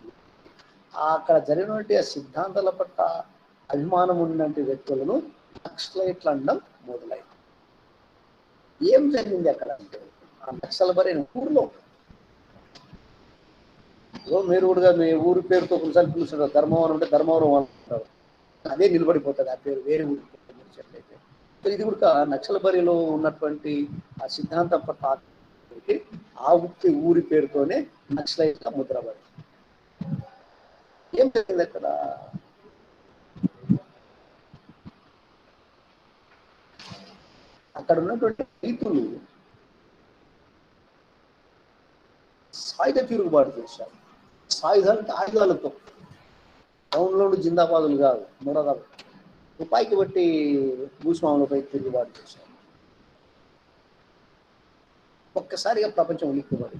అక్కడ జరిగినటువంటి ఆ సిద్ధాంతాల పట్ల అభిమానం ఉన్నటువంటి వ్యక్తులను నక్సలైట్లు అనడం మొదలైంది. ఏం జరిగింది అక్కడ అంటే, ఆ నక్సల్బరి అనే ఊర్లో మీరు కూడా మీ ఊరి పేరుతో కొన్నిసార్లు పిలుస్తారు. ధర్మవరం అంటే ధర్మవరం అంటారు, అదే నిలబడిపోతుంది ఆ పేరు వేరే ఊరి అయితే. సో ఇది కూడా నక్సల్బరిలో ఉన్నటువంటి ఆ సిద్ధాంతం పట్ల ఆ ఊరి పేరుతోనే నక్సలైట్ ముద్రపడి. ఏం జరిగింది అక్కడ? అక్కడ ఉన్నటువంటి రైతులు సాయుధ తిరుగుబాటు చేశారు. సాయుధాలంటే ఆయుధాలతో, టౌన్లోని జిందాబాదులు కాదు, మురగాలు తుపాయికి బట్టి భూస్వాములపై తిరుగుబాటు చేశారు. ఒక్కసారిగా ప్రపంచం ఉలిక్కిపడి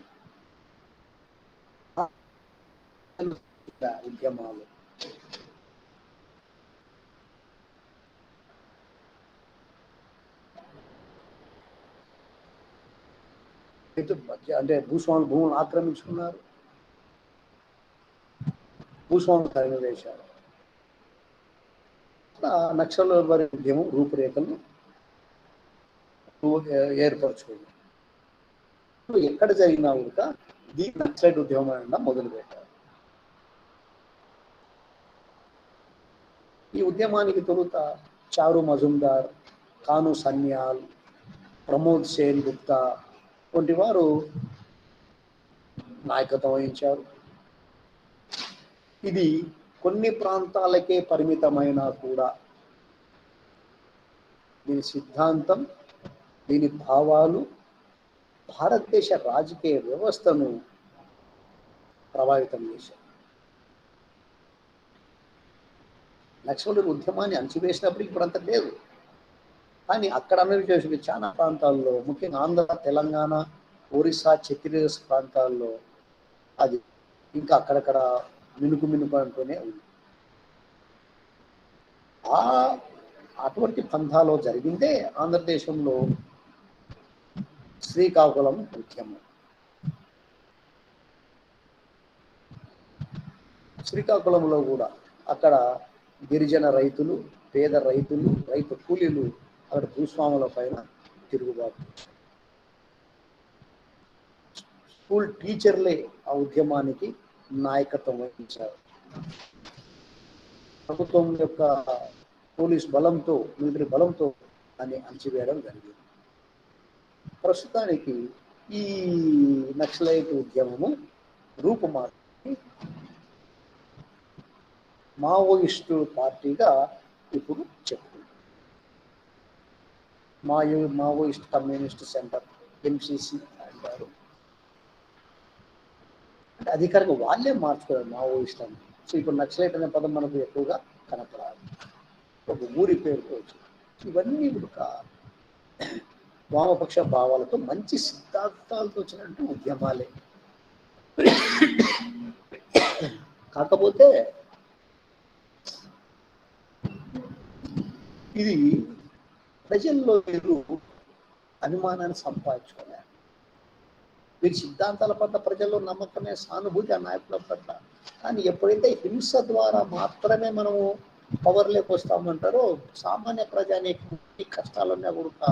ఉద్యమాలు అంటే భూస్వాములు భూములు ఆక్రమించుకున్నారు, భూస్వాములు తరిమివేశారు. నక్సల్బరి ఉద్యమం రూపురేఖలు ఏర్పరచుకుంది. ఎక్కడ జరిగినా కూడా దీన్ని నక్సలైట్ ఉద్యమం అనడం మొదలుపెట్టారు. ఈ ఉద్యమానికి తొలుత చారు మజుందార్, కాను సన్యాల్, ప్రమోద్ సేన్ గుప్తా వంటి వారు నాయకత్వం వహించారు. ఇది కొన్ని ప్రాంతాలకే పరిమితమైనా కూడా దీని సిద్ధాంతం, దీని భావాలు భారతదేశ రాజకీయ వ్యవస్థను ప్రభావితం చేశాయి. నక్సల్బరి ఉద్యమాన్ని అణచివేసినప్పుడు ఇప్పుడు అంత లేదు, కానీ అక్కడ అమలు చాలా ప్రాంతాల్లో, ముఖ్యంగా ఆంధ్ర, తెలంగాణ, ఒరిస్సా, ఛత్తీస్గఢ్ ప్రాంతాల్లో అది ఇంకా అక్కడక్కడ మినుకు అంటూనే ఉంది. అటువంటి పంథాలో జరిగిందే ఆంధ్రదేశంలో శ్రీకాకుళం ఉద్యమం. శ్రీకాకుళంలో కూడా అక్కడ గిరిజన రైతులు, పేద రైతులు, రైతు కూలీలు అక్కడ భూస్వాముల పైన తిరుగుబాటు. స్కూల్ టీచర్లే ఆ ఉద్యమానికి నాయకత్వం వహించారు. ప్రభుత్వం యొక్క పోలీస్ బలంతో, మిలిటరీ బలంతో దాన్ని అణచివేయడం జరిగింది. ప్రస్తుతానికి ఈ నక్సలైట్ ఉద్యమము రూపుమార్చి మావోయిస్టు పార్టీగా ఇప్పుడు చెప్తుంది. మావోయిస్ట్ కమ్యూనిస్ట్ సెంటర్, ఎంసిసి అంటారు. అంటే అధికారంగా వాళ్ళే మార్చుకోవాలి మావోయిస్ట్ అని. సో ఇప్పుడు నక్సలైట్ అనే పదం మనకు ఎక్కువగా కనపడాలి, ఒక ఊరి పేరుతో వచ్చింది. ఇవన్నీ కూడా వామపక్ష భావాలతో, మంచి సిద్ధాంతాలతో వచ్చినట్టు ఉద్యమాలే. కాకపోతే ఇది ప్రజల్లో మీరు అభిమానాన్ని సంపాదించుకోలేరు. వీరి సిద్ధాంతాల పట్ల ప్రజల్లో నమ్మకమే, సానుభూతి ఆ నాయకుల పట్ల. కానీ ఎప్పుడైతే హింస ద్వారా మాత్రమే మనము పవర్లోకి వస్తామంటారో, సామాన్య ప్రజానికి కష్టాలున్నా కూడా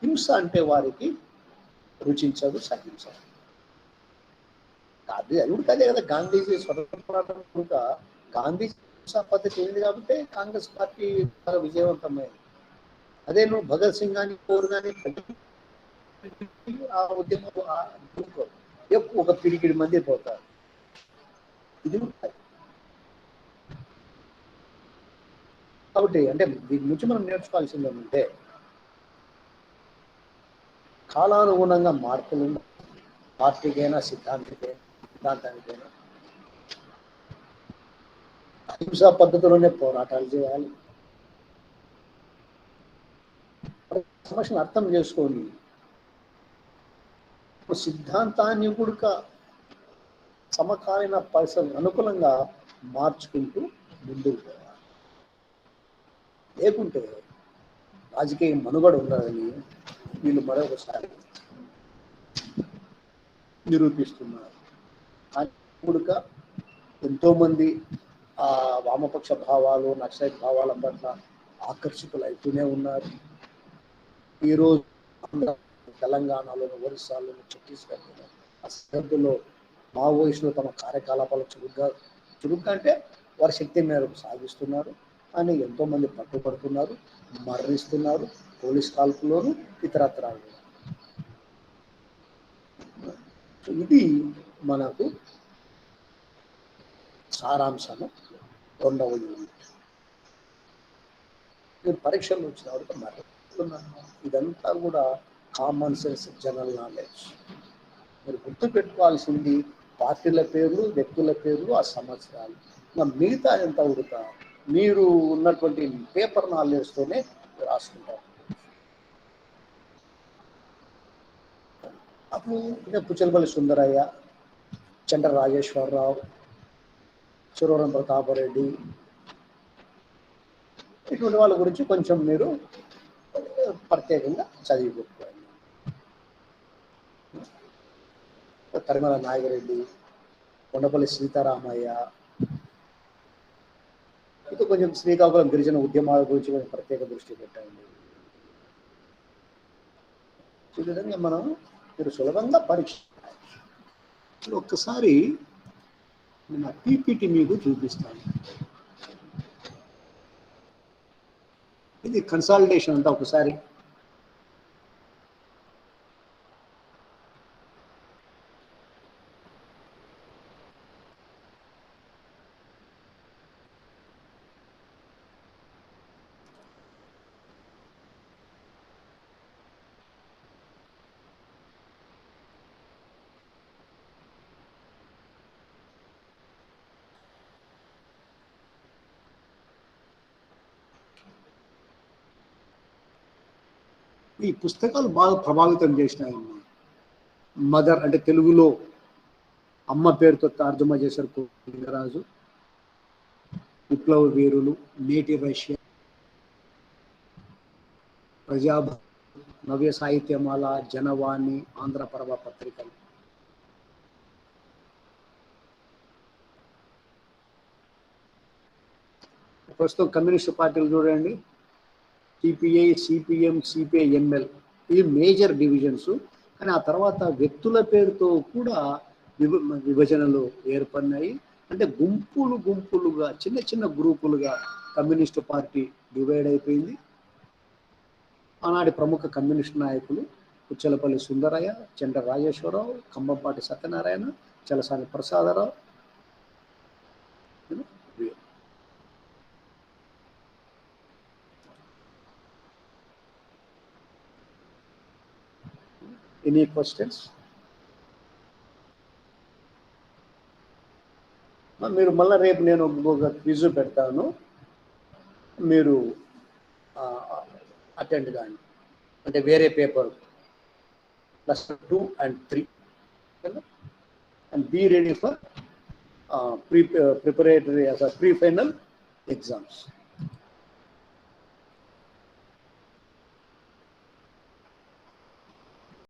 హింస అంటే వారికి రుచించదు, సహించదు. అది కూడా అదే కదా, గాంధీజీ స్వతంత్ర పోరాటం కూడా గాంధీజీ పద్ధతి ఏంది కాబట్టి కాంగ్రెస్ పార్టీ బాగా విజయవంతమైంది. అదే నువ్వు భగత్ సింగ్ కానీ కోరు కానీ ఆ ఉద్యమం ఎక్కువ ఒక పిడికిడి మంది పోతారు. ఇది కాబట్టి అంటే దీని నుంచి మనం నేర్చుకోవాల్సింది ఏమంటే, కాలానుగుణంగా మార్పులు పార్టీకైనా సిద్ధాంతానికైనా అహింసా పద్ధతిలోనే పోరాటాలు చేయాలి. సమస్యను అర్థం చేసుకోండి. సిద్ధాంతాన్ని కూడా సమకాలీన పరిస్థితులకు అనుకూలంగా మార్చుకుంటూ ముందుకు పోవాలి. లేకుంటే రాజకీయ మనుగడ ఉండదని వీళ్ళు మరొకసారి నిరూపిస్తున్నారు. కూడా ఎంతోమంది ఆ వామపక్ష భావాలు, నక్సలైట్ భావాల పట్ల ఆకర్షితులు అవుతూనే ఉన్నారు. ఈరోజు తెలంగాణలోను, ఒరిస్సాలోను, ఛత్తీస్గఢ్లో ఆ సరిహద్దులో మావోయిస్టులు తమ కార్యకలాపాలు చురుగ్గా అంటే వారి శక్తి మేరకు సాగిస్తున్నారు. కానీ ఎంతోమంది పట్టుబడుతున్నారు, మరణిస్తున్నారు, పోలీస్ కాల్పులోను, ఇతరత్రాలు. ఇది మనకు సారాంశము. రెండవ యూనిట్ మీరు పరీక్షలు వచ్చిన వరకు మరణిస్తున్నాను. ఇదంతా కూడా కామన్ సెన్స్, జనరల్ నాలెడ్జ్. మీరు గుర్తుపెట్టుకోవాల్సింది పార్టీల పేర్లు, వ్యక్తుల పేర్లు, ఆ సంవత్సరాలు. మిగతా ఎంత ఉడతా మీరు ఉన్నటువంటి పేపర్ నాలెడ్జ్తోనే రాసుకుంటారు. అప్పుడు పుచ్చలపల్లి సుందరయ్య, చండ్ర రాజేశ్వరరావు, సురవరం ప్రతాపరెడ్డి, ఇటువంటి వాళ్ళ గురించి కొంచెం మీరు ప్రత్యేకంగా చదివి పెట్టుకోండి. తరిమల నాగిరెడ్డి, కొండపల్లి సీతారామయ్య, ఇది కొంచెం శ్రీకాకుళం గిరిజన ఉద్యమాల గురించి కొంచెం ప్రత్యేక దృష్టి పెట్టండి. ఈ విధంగా మనం మీరు సులభంగా పరీక్ష. ఒక్కసారి నా పీపీటీ మీకు చూపిస్తాను. ఇది కన్సాలిడేషన్ అంతా ఒకసారి ఈ పుస్తకాలు బాగా ప్రభావితం చేసినాయి. మదర్ అంటే తెలుగులో అమ్మ పేరుతో తర్జుమా చేశారు లింగరాజు, విప్లవ వీరులు, నేటి రష్యా, ప్రజాభ, నవ్య సాహిత్యమాల, జనవాణి, ఆంధ్రపర్వ పత్రికలు. ప్రస్తుతం కమ్యూనిస్టు పార్టీలు చూడండి, సిపిఐ, సిపిఎం, సిపిఐ, ఎంఎల్, ఇవి మేజర్ డివిజన్స్. కానీ ఆ తర్వాత వ్యక్తుల పేరుతో కూడా విభజనలు ఏర్పడినాయి. అంటే గుంపులుగా, చిన్న చిన్న గ్రూపులుగా కమ్యూనిస్టు పార్టీ డివైడ్ అయిపోయింది. ఆనాటి ప్రముఖ కమ్యూనిస్టు నాయకులు పుచ్చలపల్లి సుందరయ్య, చండ్ర రాజేశ్వరరావు, కంబంపాటి సత్యనారాయణ, చలసాని ప్రసాదరావు, ఎనీ క్వశ్చన్స్? మీరు మళ్ళీ రేపు నేను ఒక క్విజ్ పెడతాను, మీరు అటెండ్ కానీ. అంటే వేరే paper +2 and 3 and be ready for preparatory as a pre-final exams.